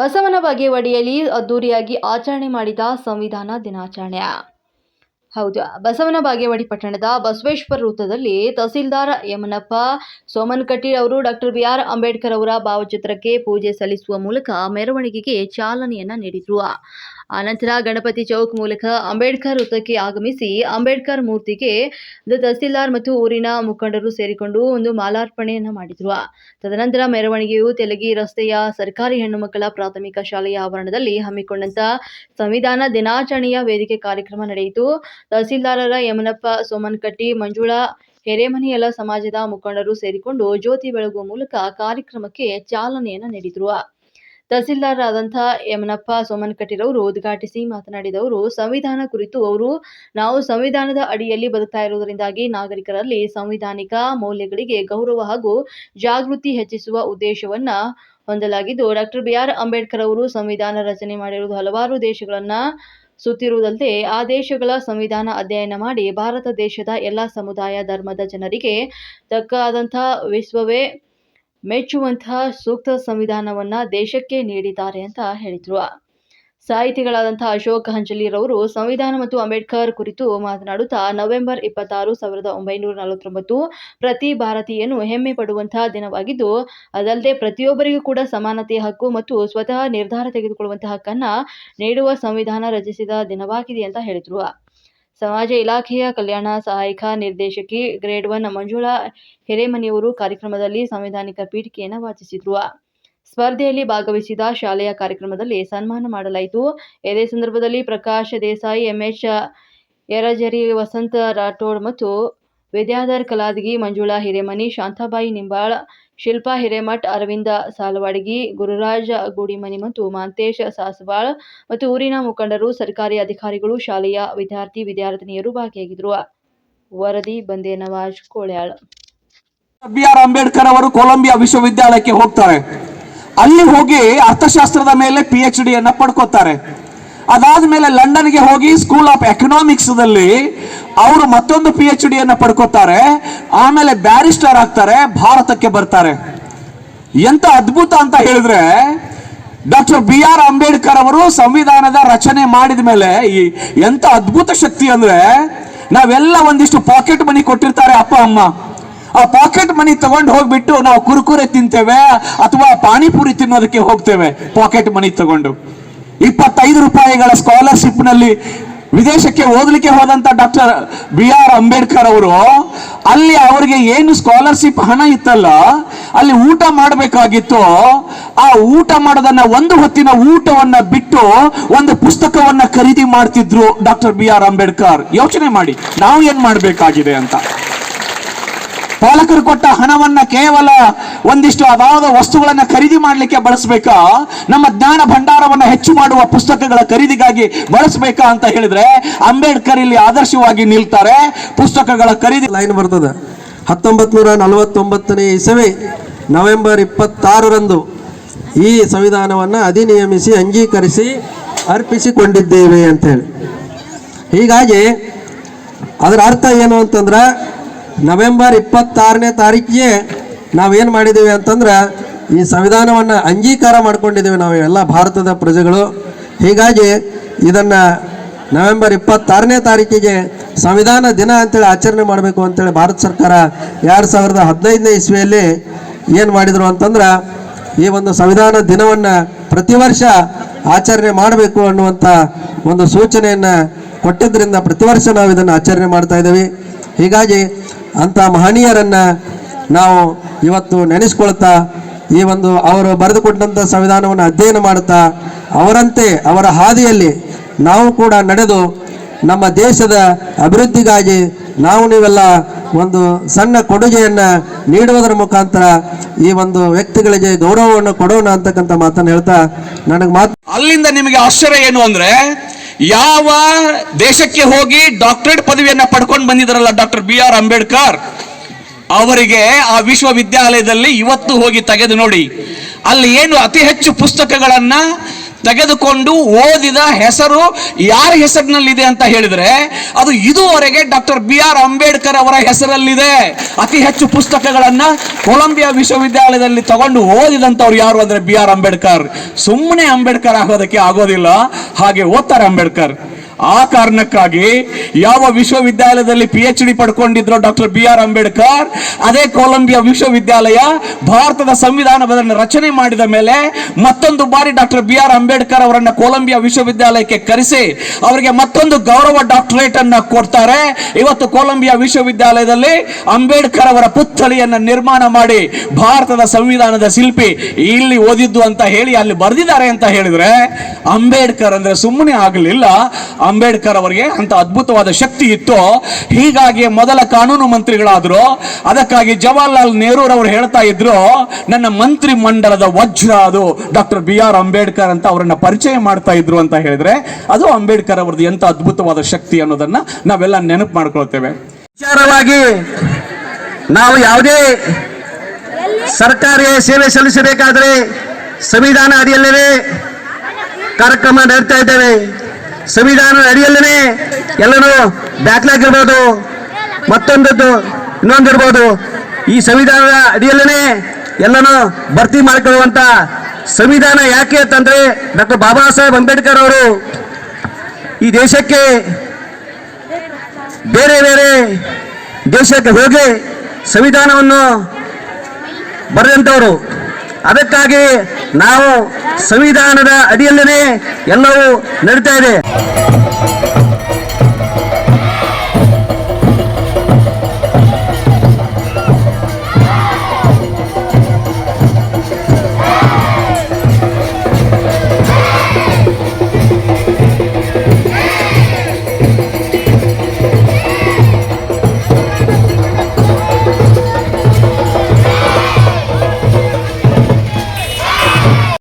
ಬಸವನ ಬಾಗೇವಾಡಿಯಲ್ಲಿ ಅದ್ದೂರಿಯಾಗಿ ಆಚರಣೆ ಮಾಡಿದ ಸಂವಿಧಾನ ದಿನಾಚರಣೆ. ಹೌದು, ಬಸವನ ಬಾಗೇವಾಡಿ ಪಟ್ಟಣದ ಬಸವೇಶ್ವರ ವೃತ್ತದಲ್ಲಿ ತಹಸೀಲ್ದಾರ್ ಯಮನಪ್ಪ ಸೋಮನಕಟ್ಟಿ ಅವರು ಡಾಕ್ಟರ್ ಬಿ.ಆರ್. ಅಂಬೇಡ್ಕರ್ ಅವರ ಭಾವಚಿತ್ರಕ್ಕೆ ಪೂಜೆ ಸಲ್ಲಿಸುವ ಮೂಲಕ ಮೆರವಣಿಗೆಗೆ ಚಾಲನೆಯನ್ನ ನೀಡಿದರು. ಆನಂತರ ಗಣಪತಿ ಚೌಕ್ ಮೂಲಕ ಅಂಬೇಡ್ಕರ್ ವೃತ್ತಕ್ಕೆ ಆಗಮಿಸಿ ಅಂಬೇಡ್ಕರ್ ಮೂರ್ತಿಗೆ ತಹಸೀಲ್ದಾರ್ ಮತ್ತು ಊರಿನ ಮುಖಂಡರು ಸೇರಿಕೊಂಡು ಒಂದು ಮಾಲಾರ್ಪಣೆಯನ್ನ ಮಾಡಿದರು. ತದನಂತರ ಮೆರವಣಿಗೆಯು ತೆಲಗಿ ರಸ್ತೆಯ ಸರ್ಕಾರಿ ಹೆಣ್ಣು ಮಕ್ಕಳ ಪ್ರಾಥಮಿಕ ಶಾಲೆಯ ಆವರಣದಲ್ಲಿ ಹಮ್ಮಿಕೊಂಡಂತ ಸಂವಿಧಾನ ದಿನಾಚರಣೆಯ ವೇದಿಕೆ ಕಾರ್ಯಕ್ರಮ ನಡೆಯಿತು. ತಹಸೀಲ್ದಾರರ ಯಮನಪ್ಪ ಸೋಮನಕಟ್ಟಿ, ಮಂಜುಳಾ ಹಿರೇಮನಿ ಎಲ್ಲ ಸಮಾಜದ ಮುಖಂಡರು ಸೇರಿಕೊಂಡು ಜ್ಯೋತಿ ಬೆಳಗುವ ಮೂಲಕ ಕಾರ್ಯಕ್ರಮಕ್ಕೆ ಚಾಲನೆಯನ್ನ ನೀಡಿದರು. ತಹಸೀಲ್ದಾರರಾದಂತಹ ಯಮನಪ್ಪ ಸೋಮನಕಟ್ಟಿರವರು ಉದ್ಘಾಟಿಸಿ ಮಾತನಾಡಿದವರು, ಸಂವಿಧಾನ ಕುರಿತು ನಾವು ಸಂವಿಧಾನದ ಅಡಿಯಲ್ಲಿ ಬದುಕ್ತಾ ಇರುವುದರಿಂದಾಗಿ ನಾಗರಿಕರಲ್ಲಿ ಸಂವಿಧಾನಿಕ ಮೌಲ್ಯಗಳಿಗೆ ಗೌರವ ಹಾಗೂ ಜಾಗೃತಿ ಹೆಚ್ಚಿಸುವ ಉದ್ದೇಶವನ್ನ ಹೊಂದಲಾಗಿದ್ದು, ಡಾಕ್ಟರ್ ಬಿ.ಆರ್. ಅಂಬೇಡ್ಕರ್ ಅವರು ಸಂವಿಧಾನ ರಚನೆ ಮಾಡಿರುವುದು ಹಲವಾರು ದೇಶಗಳನ್ನ ಸುತ್ತಿರುವುದಲ್ಲದೆ ಆ ದೇಶಗಳ ಸಂವಿಧಾನ ಅಧ್ಯಯನ ಮಾಡಿ ಭಾರತ ದೇಶದ ಎಲ್ಲ ಸಮುದಾಯ ಧರ್ಮದ ಜನರಿಗೆ ತಕ್ಕಾದಂತಹ ವಿಶ್ವವೇ ಮೆಚ್ಚುವಂತಹ ಸೂಕ್ತ ಸಂವಿಧಾನವನ್ನ ದೇಶಕ್ಕೆ ನೀಡಿದ್ದಾರೆ ಅಂತ ಹೇಳಿದ್ರು. ಸಾಹಿತಿಗಳಾದಂತಹ ಅಶೋಕ್ ಹಂಚಲಿರವರು ಸಂವಿಧಾನ ಮತ್ತು ಅಂಬೇಡ್ಕರ್ ಕುರಿತು ಮಾತನಾಡುತ್ತಾ, ನವೆಂಬರ್ 26, 1949 ಪ್ರತಿ ಭಾರತೀಯನು ಹೆಮ್ಮೆ ಪಡುವಂತಹ ದಿನವಾಗಿದ್ದು, ಅದಲ್ಲದೆ ಪ್ರತಿಯೊಬ್ಬರಿಗೂ ಕೂಡ ಸಮಾನತೆಯ ಹಕ್ಕು ಮತ್ತು ಸ್ವತಃ ನಿರ್ಧಾರ ತೆಗೆದುಕೊಳ್ಳುವಂತಹ ಹಕ್ಕನ್ನ ನೀಡುವ ಸಂವಿಧಾನ ರಚಿಸಿದ ದಿನವಾಗಿದೆ ಅಂತ ಹೇಳಿದ್ರು. ಸಮಾಜ ಇಲಾಖೆಯ ಕಲ್ಯಾಣ ಸಹಾಯಕ ನಿರ್ದೇಶಕಿ ಗ್ರೇಡ್ 1 ಮಂಜುಳಾ ಹಿರೇಮನಿಯವರು ಕಾರ್ಯಕ್ರಮದಲ್ಲಿ ಸಂವಿಧಾನಿಕ ಪೀಠಿಕೆಯನ್ನು ವಾಚಿಸಿದ್ರು. ಸ್ಪರ್ಧೆಯಲ್ಲಿ ಭಾಗವಹಿಸಿದ ಶಾಲೆಯ ಕಾರ್ಯಕ್ರಮದಲ್ಲಿ ಸನ್ಮಾನ ಮಾಡಲಾಯಿತು. ಇದೇ ಸಂದರ್ಭದಲ್ಲಿ ಪ್ರಕಾಶ್ ದೇಸಾಯಿ, ಎಂಎಚ್ ಯರಜರಿ, ವಸಂತ ರಾಠೋಡ್ ಮತ್ತು ವಿದ್ಯಾಧರ್ ಕಲಾದಗಿ, ಮಂಜುಳಾ ಹಿರೇಮನಿ, ಶಾಂತಾಬಾಯಿ ನಿಂಬಾಳ್, ಶಿಲ್ಪಾ ಹಿರೇಮಠ್, ಅರವಿಂದ ಸಾಲವಾಡಗಿ, ಗುರುರಾಜ ಗುಡಿಮನಿ ಮತ್ತು ಮಾಂತೇಶ್ ಸಾಸವಾಳ್ ಮತ್ತು ಊರಿನ ಮುಖಂಡರು, ಸರ್ಕಾರಿ ಅಧಿಕಾರಿಗಳು, ಶಾಲೆಯ ವಿದ್ಯಾರ್ಥಿನಿಯರು ಭಾಗಿಯಾಗಿದ್ದರು. ವರದಿ ಬಂದೆ ನವಾಜ್ ಕೋಳ್ಯಾಳ್. ಬಿ.ಆರ್. ಅಂಬೇಡ್ಕರ್ ಅವರು ಕೊಲಂಬಿಯಾ ವಿಶ್ವವಿದ್ಯಾಲಯಕ್ಕೆ ಹೋಗ್ತಾರೆ. ಅಲ್ಲಿ ಹೋಗಿ ಅರ್ಥಶಾಸ್ತ್ರದ ಮೇಲೆ PhD ಅನ್ನ ಪಡ್ಕೋತಾರೆ. ಅದಾದ್ಮೇಲೆ ಲಂಡನ್ಗೆ ಹೋಗಿ ಸ್ಕೂಲ್ ಆಫ್ ಎಕನಾಮಿಕ್ಸ್ ದಲ್ಲಿ ಅವರು ಮತ್ತೊಂದು PhD ಅನ್ನ ಪಡ್ಕೋತಾರೆ. ಆಮೇಲೆ ಬ್ಯಾರಿಸ್ಟರ್ ಆಗ್ತಾರೆ, ಭಾರತಕ್ಕೆ ಬರ್ತಾರೆ. ಎಂತ ಅದ್ಭುತ ಅಂತ ಹೇಳಿದ್ರೆ, ಡಾಕ್ಟರ್ ಬಿ.ಆರ್. ಅಂಬೇಡ್ಕರ್ ಅವರು ಸಂವಿಧಾನದ ರಚನೆ ಮಾಡಿದ ಮೇಲೆ ಎಂತ ಅದ್ಭುತ ಶಕ್ತಿ ಅಂದ್ರೆ, ನಾವೆಲ್ಲ ಒಂದಿಷ್ಟು ಪಾಕೆಟ್ ಮನಿ ಕೊಟ್ಟಿರ್ತಾರೆ ಅಪ್ಪ ಅಮ್ಮ. ಆ ಪಾಕೆಟ್ ಮನಿ ತಗೊಂಡು ಹೋಗ್ಬಿಟ್ಟು ನಾವು ಕುರುಕುರೆ ತಿಂತೇವೆ ಅಥವಾ ಪಾನಿಪುರಿ ತಿನ್ನೋದಕ್ಕೆ ಹೋಗ್ತೇವೆ. ಪಾಕೆಟ್ ಮನಿ ತಗೊಂಡು 25 ರೂಪಾಯಿಗಳ ಸ್ಕಾಲರ್ಶಿಪ್ ನಲ್ಲಿ ವಿದೇಶಕ್ಕೆ ಓದಲಿಕ್ಕೆ ಹೋದಂತ ಡಾಕ್ಟರ್ ಬಿ.ಆರ್. ಅಂಬೇಡ್ಕರ್ ಅವರು ಅಲ್ಲಿ ಅವರಿಗೆ ಏನು ಸ್ಕಾಲರ್ಶಿಪ್ ಹಣ ಇತ್ತಲ್ಲ, ಅಲ್ಲಿ ಊಟ ಮಾಡಬೇಕಾಗಿತ್ತು. ಆ ಊಟ ಮಾಡೋದನ್ನ, ಒಂದು ಹೊತ್ತಿನ ಊಟವನ್ನ ಬಿಟ್ಟು ಒಂದು ಪುಸ್ತಕವನ್ನ ಖರೀದಿ ಮಾಡ್ತಿದ್ರು ಡಾಕ್ಟರ್ ಬಿ.ಆರ್. ಅಂಬೇಡ್ಕರ್. ಯೋಚನೆ ಮಾಡಿ ನಾವು ಏನ್ ಮಾಡ್ಬೇಕಾಗಿದೆ ಅಂತ. ಪಾಲಕರು ಕೊಟ್ಟ ಹಣವನ್ನ ಕೇವಲ ಒಂದಿಷ್ಟು ಅದಾದ ವಸ್ತುಗಳನ್ನ ಖರೀದಿ ಮಾಡಲಿಕ್ಕೆ ಬಳಸಬೇಕಾ, ನಮ್ಮ ಜ್ಞಾನ ಭಂಡಾರವನ್ನ ಹೆಚ್ಚು ಮಾಡುವ ಪುಸ್ತಕಗಳ ಖರೀದಿಗಾಗಿ ಬಳಸಬೇಕಾ ಅಂತ ಹೇಳಿದ್ರೆ, ಅಂಬೇಡ್ಕರ್ ಇಲ್ಲಿ ಆದರ್ಶವಾಗಿ ನಿಲ್ತಾರೆ. ಪುಸ್ತಕಗಳ ಖರೀದಿ ಲೈನ್ ಬರ್ತದೆ. 1949ನೇ ಇಸವಿ ನವೆಂಬರ್ 26ರಂದು ಈ ಸಂವಿಧಾನವನ್ನು ಅಧಿನಿಯಮಿಸಿ ಅಂಗೀಕರಿಸಿ ಅರ್ಪಿಸಿಕೊಂಡಿದ್ದೇವೆ ಅಂತ ಹೇಳಿ. ಹೀಗಾಗಿ ಅದರ ಅರ್ಥ ಏನು ಅಂತಂದ್ರೆ, ನವೆಂಬರ್ 26ನೇ ತಾರೀಕಿಗೆ ನಾವೇನು ಮಾಡಿದ್ದೇವೆ ಅಂತಂದ್ರೆ, ಈ ಸಂವಿಧಾನವನ್ನು ಅಂಗೀಕಾರ ಮಾಡ್ಕೊಂಡಿದ್ದೇವೆ ನಾವು ಎಲ್ಲ ಭಾರತದ ಪ್ರಜೆಗಳು. ಹೀಗಾಗಿ ಇದನ್ನು ನವೆಂಬರ್ 26ನೇ ತಾರೀಕಿಗೆ ಸಂವಿಧಾನ ದಿನ ಅಂತೇಳಿ ಆಚರಣೆ ಮಾಡಬೇಕು ಅಂತೇಳಿ ಭಾರತ ಸರ್ಕಾರ 2015ನೇ ಇಸ್ವಿಯಲ್ಲಿ ಏನು ಮಾಡಿದರು ಅಂತಂದ್ರೆ, ಈ ಒಂದು ಸಂವಿಧಾನ ದಿನವನ್ನು ಪ್ರತಿ ವರ್ಷ ಆಚರಣೆ ಮಾಡಬೇಕು ಅನ್ನುವಂಥ ಒಂದು ಸೂಚನೆಯನ್ನು ಕೊಟ್ಟಿದ್ದರಿಂದ ಪ್ರತಿ ವರ್ಷ ನಾವು ಇದನ್ನು ಆಚರಣೆ ಮಾಡ್ತಾ ಇದ್ದೇವೆ. ಹೀಗಾಗಿ ಅಂಥ ಮಹನೀಯರನ್ನು ನಾವು ಇವತ್ತು ನೆನೆಸ್ಕೊಳ್ತಾ, ಈ ಒಂದು ಅವರು ಬರೆದುಕೊಟ್ಟಂಥ ಸಂವಿಧಾನವನ್ನು ಅಧ್ಯಯನ ಮಾಡುತ್ತಾ, ಅವರಂತೆ ಅವರ ಹಾದಿಯಲ್ಲಿ ನಾವು ಕೂಡ ನಡೆದು ನಮ್ಮ ದೇಶದ ಅಭಿವೃದ್ಧಿಗಾಗಿ ನೀವೆಲ್ಲ ಒಂದು ಸಣ್ಣ ಕೊಡುಗೆಯನ್ನು ನೀಡುವುದರ ಮುಖಾಂತರ ಈ ಒಂದು ವ್ಯಕ್ತಿಗಳಿಗೆ ಗೌರವವನ್ನು ಕೊಡೋಣ ಅಂತಕ್ಕಂಥ ಮಾತನ್ನು ಹೇಳ್ತಾ ಅಲ್ಲಿಂದ ನಿಮಗೆ ಆಶ್ಚರ್ಯ ಏನು ಅಂದ್ರೆ, ಯಾವ ದೇಶಕ್ಕೆ ಹೋಗಿ ಡಾಕ್ಟರೇಟ್ ಪದವಿಯನ್ನ ಪಡ್ಕೊಂಡು ಬಂದಿದ್ದಾರಲ್ಲ ಡಾಕ್ಟರ್ ಬಿ.ಆರ್. ಅಂಬೇಡ್ಕರ್ ಅವರಿಗೆ ಆ ವಿಶ್ವವಿದ್ಯಾಲಯದಲ್ಲಿ ಇವತ್ತು ಹೋಗಿ ತೆಗೆದು ನೋಡಿ, ಅಲ್ಲಿ ಏನು ಅತಿ ಹೆಚ್ಚು ಪುಸ್ತಕಗಳನ್ನ ತೆಗೆದುಕೊಂಡು ಓದಿದ ಹೆಸರು ಯಾರ ಹೆಸರಿನಲ್ಲಿದೆ ಅಂತ ಹೇಳಿದ್ರೆ ಅದು ಇದುವರೆಗೆ ಡಾಕ್ಟರ್ BR ಅಂಬೇಡ್ಕರ್ ಅವರ ಹೆಸರಲ್ಲಿದೆ. ಅತಿ ಹೆಚ್ಚು ಪುಸ್ತಕಗಳನ್ನ ಕೊಲಂಬಿಯಾ ವಿಶ್ವವಿದ್ಯಾಲಯದಲ್ಲಿ ತಗೊಂಡು ಓದಿದಂತವ್ರು ಯಾರು ಅಂದ್ರೆ BR ಅಂಬೇಡ್ಕರ್. ಸುಮ್ಮನೆ ಅಂಬೇಡ್ಕರ್ ಆಗೋದಕ್ಕೆ ಆಗೋದಿಲ್ಲ, ಹಾಗೆ ಓದ್ತಾರೆ ಅಂಬೇಡ್ಕರ್. ಆ ಕಾರಣಕ್ಕಾಗಿ ಯಾವ ವಿಶ್ವವಿದ್ಯಾಲಯದಲ್ಲಿ PhD ಪಡ್ಕೊಂಡಿದ್ರು ಡಾಕ್ಟರ್ BR ಅಂಬೇಡ್ಕರ್, ಅದೇ ಕೊಲಂಬಿಯಾ ವಿಶ್ವವಿದ್ಯಾಲಯ ಭಾರತದ ಸಂವಿಧಾನವನ್ನು ರಚನೆ ಮಾಡಿದ ಮೇಲೆ ಮತ್ತೊಂದು ಬಾರಿ ಡಾಕ್ಟರ್ BR ಅಂಬೇಡ್ಕರ್ ಅವರನ್ನ ಕೊಲಂಬಿಯಾ ವಿಶ್ವವಿದ್ಯಾಲಯಕ್ಕೆ ಕರೆಸಿ ಅವರಿಗೆ ಮತ್ತೊಂದು ಗೌರವ ಡಾಕ್ಟರೇಟ್ ಅನ್ನ ಕೊಡ್ತಾರೆ. ಇವತ್ತು ಕೊಲಂಬಿಯಾ ವಿಶ್ವವಿದ್ಯಾಲಯದಲ್ಲಿ ಅಂಬೇಡ್ಕರ್ ಅವರ ಪುತ್ಥಳಿಯನ್ನ ನಿರ್ಮಾಣ ಮಾಡಿ ಭಾರತದ ಸಂವಿಧಾನದ ಶಿಲ್ಪಿ ಇಲ್ಲಿ ಓದಿದ್ದು ಅಂತ ಹೇಳಿ ಅಲ್ಲಿ ಬರೆದಿದ್ದಾರೆ ಅಂತ ಹೇಳಿದ್ರೆ ಅಂಬೇಡ್ಕರ್ ಅಂದ್ರೆ ಸುಮ್ಮನೆ ಆಗಲಿಲ್ಲ. ಅಂಬೇಡ್ಕರ್ ಅವರಿಗೆ ಅಂತ ಅದ್ಭುತವಾದ ಶಕ್ತಿ ಇತ್ತು. ಹೀಗಾಗಿ ಮೊದಲ ಕಾನೂನು ಮಂತ್ರಿಗಳಾದ್ರು. ಅದಕ್ಕಾಗಿ ಜವಾಹರ್ಲಾಲ್ ನೆಹರು ಅವರು ಹೇಳ್ತಾ ಇದ್ರು, ನನ್ನ ಮಂತ್ರಿ ಮಂಡಲದ ವಜ್ರ ಅದು ಡಾಕ್ಟರ್ BR ಅಂಬೇಡ್ಕರ್ ಅಂತ ಅವರನ್ನ ಪರಿಚಯ ಮಾಡ್ತಾ ಇದ್ರು ಅಂತ ಹೇಳಿದ್ರೆ ಅದು ಅಂಬೇಡ್ಕರ್ ಅವರದ್ದು ಎಂತ ಅದ್ಭುತವಾದ ಶಕ್ತಿ ಅನ್ನೋದನ್ನ ನಾವೆಲ್ಲ ನೆನಪು ಮಾಡ್ಕೊಳ್ತೇವೆ. ವಿಚಾರವಾಗಿ ನಾವು ಯಾವುದೇ ಸರ್ಕಾರಿ ಸೇವೆ ಸಲ್ಲಿಸಬೇಕಾದ್ರೆ ಸಂವಿಧಾನ ಅಡಿಯಲ್ಲೇ ಕಾರ್ಯಕ್ರಮ ನಡೆಸ್ತಾ ಇದ್ದೇವೆ. ಸಂವಿಧಾನದ ಅಡಿಯಲ್ಲೇ ಎಲ್ಲನೂ ಬ್ಯಾಕ್ಲಾಗ್ ಇರ್ಬೋದು, ಮತ್ತೊಂದದ್ದು ಇನ್ನೊಂದಿರ್ಬೋದು. ಈ ಸಂವಿಧಾನದ ಅಡಿಯಲ್ಲೇ ಎಲ್ಲನೂ ಭರ್ತಿ ಮಾಡಿಕೊಳ್ಳುವಂತ ಸಂವಿಧಾನ ಯಾಕೆ ಅಂತಂದ್ರೆ ಡಾಕ್ಟರ್ ಬಾಬಾ ಸಾಹೇಬ್ ಅಂಬೇಡ್ಕರ್ ಅವರು ಈ ದೇಶಕ್ಕೆ ಬೇರೆ ಬೇರೆ ದೇಶಕ್ಕೆ ಹೋಗಿ ಸಂವಿಧಾನವನ್ನು ಬರೆದಂಥವರು. ಅದಕ್ಕಾಗಿ ನಾವು ಸಂವಿಧಾನದ ಅಡಿಯಲ್ಲೇ ಎಲ್ಲವೂ ನಡೀತಾ ಇದೆ.